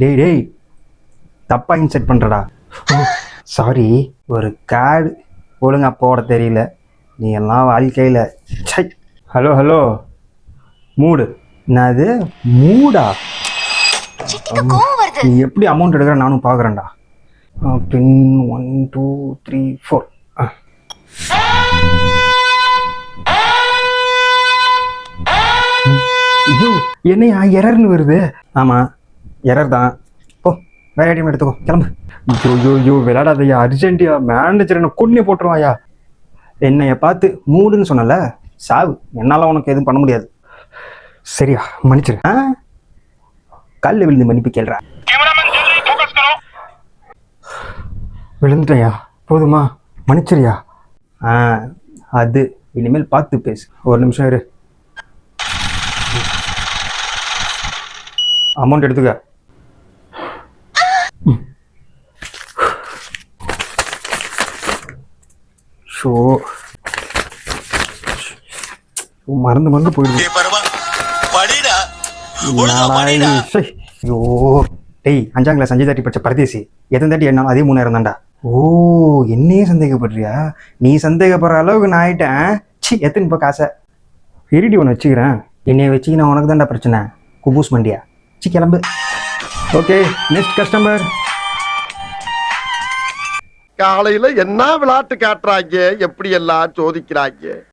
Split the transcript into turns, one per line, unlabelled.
டேய் டேய், தப்பா இன்செட் பண்றடா. சாரி, ஒரு கார்டு ஒழுங்கா போட தெரியல. நீ எல்லாம் வாழ்க்கையில் சை. ஹலோ ஹலோ, மூடு. என்னது மூடா? நீ எப்படி அமௌண்ட் எடுக்கிற நானும் பார்க்குறேன்டா. பின் 1 2 3 4. ஐயோ, என்னையா எரர்னு வருது? ஆமாம், எரர் தான். போ, வேற ஐடியம் எடுத்துக்கோ, கிளம்பு. ஐயோ ஐயோ, விளையாடாதையா, அர்ஜென்டியா. மேனேஜர் என்ன கொன்னே போட்டுருவாயா? என்னைய பார்த்து மூடுன்னு சொன்னல, சாவு. என்னால் உனக்கு எதுவும் பண்ண முடியாது. சரியா, மன்னிச்சிரு. கல் விழுந்து மன்னிப்பு கேள்றா. விழுந்துட்டயா, போதுமா? மன்னிச்சிரியா? அது இனிமேல் பார்த்து பேசு. ஒரு நிமிஷம் இரு. அமௌண்ட் எடுத்துக்க. ஷோ, மறந்து மறந்து போயிடுது. ஐயோ டேய், 5ஆம் கிளாஸ் 5 தாட்டி படிச்ச பரதேசி. எத்தனை தாட்டி என்னாலும் அதே 3000 தான்டா. ஓ, என்னையே சந்தேகப்படுறியா? நீ சந்தேகப்படுற அளவுக்கு நான் ஆயிட்டேன். சி, எத்தனை இப்போ காசை இருடி ஒன்று வச்சுக்கிறேன். என்னைய வச்சு நான் உனக்கு தான்டா பிரச்சனை. குபூஸ் மண்டியா? சி, கிளம்பு. Okay, next customer.
காலையில என்ன விளையாட்டு காட்டுறாங்க, எப்படி எல்லாம் சோதிக்கிறாங்க.